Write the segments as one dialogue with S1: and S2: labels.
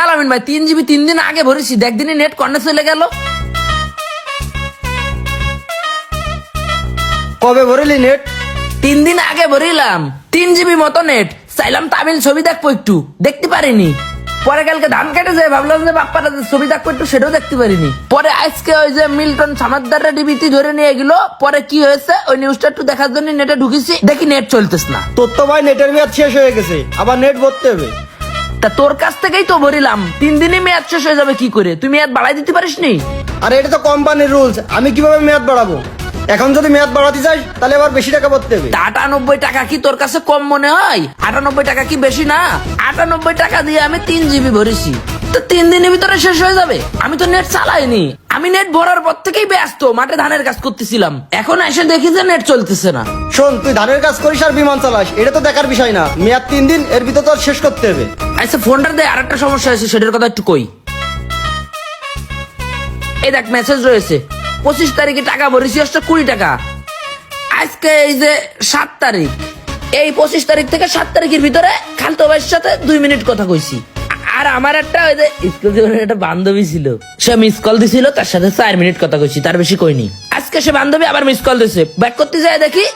S1: আলামিন ভাই 3 GB 3 দিন আগে ভরেছি, দেখ দিনে নেট কন্যা চলে গেল।
S2: কবে ভরিলি নেট?
S1: 3 দিন আগে ভরিলাম, 3 GB মতো নেট। চাইলাম তামিল ছবি দেখবো, একটু দেখতে পারিনি। পরে কালকে ধান কেটে যায়, ভাবলাম যে বাপ্পাটা ছবি দেখবো একটু, সেটাও দেখতে পারিনি। পরে আজকে ওই যে মিল্টন সামাদ্দাররা ডিবিটি ধরে নিয়ে গেল। পরে কি হয়েছে ওই নিউজটা একটু দেখার জন্য নেটে ঢুকেছি, দেখি নেট চলতেছ না।
S2: তোর তো ভাই নেটের মেয়াদ শেষ হয়ে গেছে, আবার নেট ভরতে হবে।
S1: তা তোর কাছ থেকেই তো ভরিলাম, 3 দিনই মেয়াদ শেষ হয়ে যাবে কি করে? তুই মেয়াদ বাড়াই দিতে পারিস নি?
S2: আরে এটা তো কোম্পানির রুলস, আমি কিভাবে মেয়াদ বাড়াবো? এখন যদি মেয়াদ বাড়াতে চাই তাহলে আবার বেশি টাকা ভরতে হবে।
S1: 98 টাকা কি তোর কাছে কম মনে হয়? 98 টাকা কি বেশি না? 98 টাকা দিয়ে আমি 3 GB ভরেছি, তো 3 দিনের ভিতরে শেষ হয়ে যাবে। আমি তো নেট চালাইনি, আমি নেট ভরার পর থেকেই ব্যস্ত, মাঠে ধানের কাজ করতেছিলাম। এখন এসে দেখি যে নেট চলতেছে না।
S2: শোন, তুই ধানের কাজ করিস আর বিমান চালাস, এটা তো দেখার বিষয় না। মেয়াদ 3 দিন, এর ভিতর তো শেষ করতে হবে।
S1: আচ্ছা ফোনটা দে, আরেকটা সমস্যা আছে সেটার কথা একটু কই। এই দেখ মেসেজ রয়েছে, 25 তারিখে টাকা ভরেছি 20 টাকা। আজকে এই যে 7 তারিখ, এই 25 তারিখ থেকে 7 তারিখের ভিতরে খালতো ভাইয়ের সাথে 2 মিনিট কথা কইছি। আর আমার একটা ওই যে স্কুল জীবনের একটা বান্ধবী ছিল, সে মিস কল দিছিল, তার সাথে 4 মিনিট কথা কইছি, তার বেশি কইনি। আজকে সে বান্ধবী আবার মিস কল দিছে, ব্যাক করতে যায় দেখি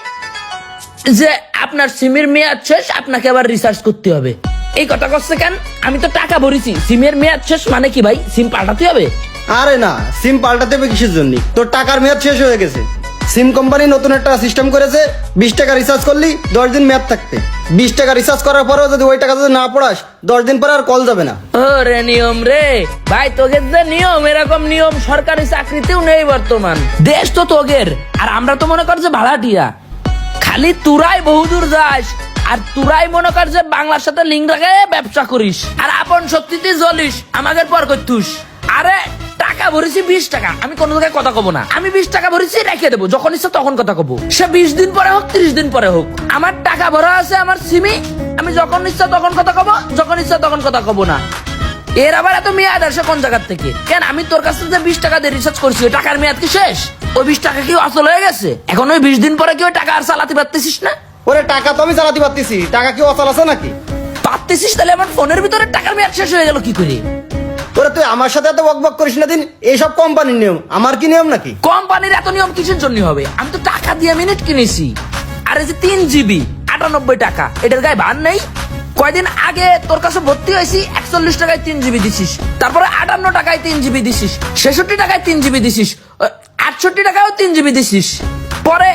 S1: যে আপনার সিমের মেয়াদ শেষ, আপনাকে আবার রিসার্চ করতে হবে। এই কথা করছে কেন? আমি তো টাকা ভরেছি, সিমের মেয়াদ শেষ মানে কি ভাই? সিম পাল্টাতে হবে?
S2: আরে না, সিম পাল্টাতে হবে কিসের জন্য? তোর টাকার মেয়াদ শেষ হয়ে গেছে। সিম কোম্পানি নতুন একটা সিস্টেম করেছে, 20 টাকা রিচার্জ করলি 10 দিন মেয়াদ থাকতে। 20 টাকা রিচার্জ করার পরেও যদি ওই টাকা যদি না পড়াস, 10 দিন পরে আর কল যাবে না।
S1: ও রে নিয়ম রে ভাই, তোদের যে নিয়ম, এরকম নিয়ম সরকারি চাকরিতেও নেই বর্তমান। দেশ তো তোগের, আর আমরা তো মনে কর যে ভাড়াটিয়া। খালি তুরাই বহুদূর যাস, আর তুরাই মনে কর যে বাংলার সাথে লিঙ্ক রেখে ব্যবসা করিস, আর আপন শক্তিতে জ্বলিস, আমাদের পর করতুস। আরে টাকা ভরেছি 20 টাকা, আমি কোনো জায়গায় কথা কব না। আমি 20 টাকা ভরেছি, রেখে দেবো, যখন ইচ্ছা তখন কথা কব। সে 20 দিন পরে হোক, 30 দিন পরে হোক, আমার টাকা ভরা আছে আমার সিমি, আমি যখন ইচ্ছা তখন কথা কব, যখন ইচ্ছা তখন কথা কব না। এর আবার এত মেয়াদ আসে কোন জায়গার থেকে? কেন আমি তোর কাছে যে 20 টাকা দিয়ে রিচার্জ করছি, ওই টাকার মেয়াদ কি শেষ? ওই 20 টাকা কি আসল হয়ে গেছে? এখন ওই 20 দিন পরে কি ওই টাকা আর চালাতে পারতেছিস না?
S2: ওরে টাকা তো আমি চালাতে পারতেছি, টাকা কি অচল আছে নাকি?
S1: পারতেছিস, তাহলে আমার ফোনের ভিতরে টাকার মেয়াদ শেষ হয়ে গেল কি করে?
S2: ওরে তুই আমার সাথে এত বকবক করিস না দিন, এইসব কোম্পানির নিয়ম, আমার কি নিয়ম নাকি?
S1: কোম্পানির এত নিয়ম কিসের জন্য হবে? আমি তো টাকা দিয়ে মিনিট কিনেছি। আর এই যে 3 GB 98 টাকা, এটার গায়ে ভার নেই? কয়দিন আগে তোর কাছে ভর্তি হয়েছি, 41 টাকায় 3 GB দিছিস, তারপরে 58 টাকায় 3 GB দিছিস, 66 টাকায় 3 GB দিছিস, 68 টাকায়ও 3 GB দিছিস, পরে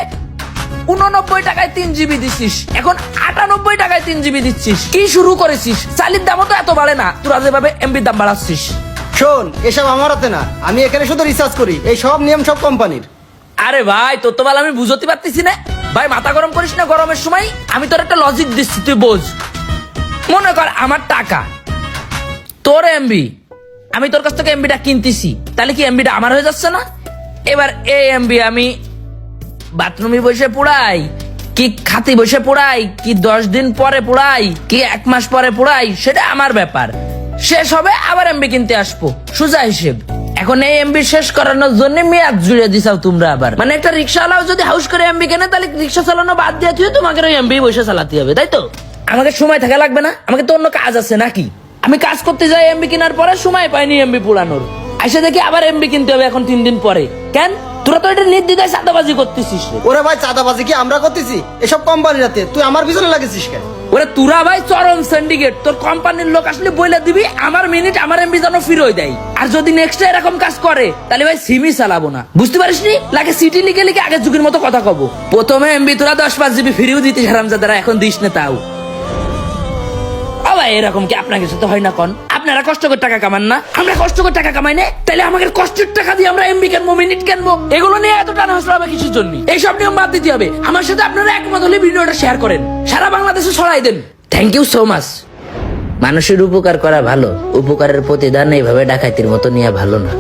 S1: 89 টাকায় 3 GB দিছিস, এখন 98 টাকায় 3 GB দিচ্ছিস। কি শুরু করেছিস? চালির দামও তো এত বাড়ে না, তোরা যেভাবে এমবির দাম বাড়াচ্ছিস।
S2: শোন, এসব আমার হাতে না, আমি এখানে শুধু রিসার্চ করি, এই সব নিয়ম সব কোম্পানির।
S1: আরে ভাই তোর তো বল আমি বুঝতে পারতেছি না ভাই, মাথা গরম করিস না গরমের সময়। আমি তোর একটা লজিক দিচ্ছি, তুই বোঝ। মনে কর আমার টাকা, তোর এমবি, আমি তোর কাছ থেকে এমবিটা কিনতেছি, তাহলে কি এমবিটা আমার হয়ে যাচ্ছে না? এবার এই এমবি আমি বাথরুমে বসে পোড়াই, কি খাতে বসে পোড়াই, কি 10 দিন পরে পোড়াই, কি 1 মাস পরে পোড়াই, সেটা আমার ব্যাপার। শেষ হবে আবার এমবি কিনতে আসবো, সোজা হিসেব। এখন এই এমবি শেষ করানোর জন্য মেয়াদ জুড়ে দিছাও তোমরা আবার। মানে একটা রিক্সাওয়ালাও যদি হাউস করে এমবি কেনে, তাহলে রিক্সা চালানো বাদ দিয়ে তুই তোমাকে ওই এমবি বসে চালাতে হবে, তাই তো? আমাকে সময় থাকা লাগবে না? আমাকে তো অন্য কাজ আছে নাকি? আমি কাজ করতে যাই এমবি কেনার পরে, সময় পাইনি এমবি পোড়ানোর, এসে দেখি আবার এমবি কিনতে হবে এখন 3 দিন পরে। কেন? তোরা তো এটা নির্দ্বিধায় চাঁদাবাজি করতেছিস।
S2: ওরে ভাই, চাঁদাবাজি কি আমরা করতেছি? এসব কোম্পানির হাতে, তুই আমার পিছনে লাগেছিস কেন?
S1: ওরে তুরা ভাই চরম সিন্ডিকেট, তোর কোম্পানির লোক আসলে বইলা দিবি আমার মিনিট আমার এমবি যেন ফিরোই দেয়। আর যদি নেক্সট এরকম কাজ করে, তাহলে ভাই সিমই চালাবো না, বুঝতে পারিস নি? লাগে সিটি লিখে লিখে আগের যুগের মতো কথা কব। প্রথমে এমবি তোরা 10-5 জিবি ফিরিও দিতে হারামজাদারা, এখন দিস না তাও। ভাই এরকম কি আপনাকে সাথে হয় না? কোন আপনারা কষ্ট করে টাকা কামান না, আমরা কষ্ট করে টাকা কামাই না? তাহলে আমাদের কষ্টের টাকা দিয়ে আমরা এমবি কিনবো, মিনিট কিনবো, এগুলো নিয়ে এত টানা হাসরা হবে কিছুর জন্য? এইসব নিয়ম বাদ দিতে হবে। আমার সাথে আপনারা একমত হলে ভিডিওটা শেয়ার করেন, সারা বাংলাদেশে ছড়াই দেন। Thank you so much. মানুষের উপকার করা ভালো, উপকারের প্রতিদান এইভাবে ডাকাতির মতো নেওয়া ভালো না।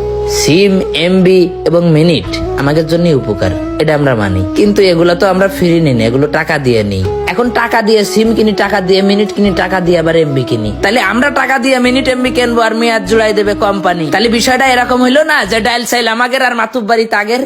S1: সিম, এমবি এবং মিনিট আমাদের জন্য উপকার, এটা আমরা মানি, কিন্তু এগুলো তো আমরা ফ্রি নিই না, এগুলো টাকা দিয়ে নিই। এখন টাকা দিয়ে সিম কিনি, টাকা দিয়ে মিনিট কিনি, টাকা দিয়ে আবার এমবি কিনি। তাহলে আমরা টাকা দিয়ে মিনিট এমবি কিনবো আর মেয়াদ জুড়াই দেবে কোম্পানি। তাহলে বিষয়টা এরকম হইলো না যে ডায়াল চাইল আমাদের আর মাতুব বাড়ি তাগের।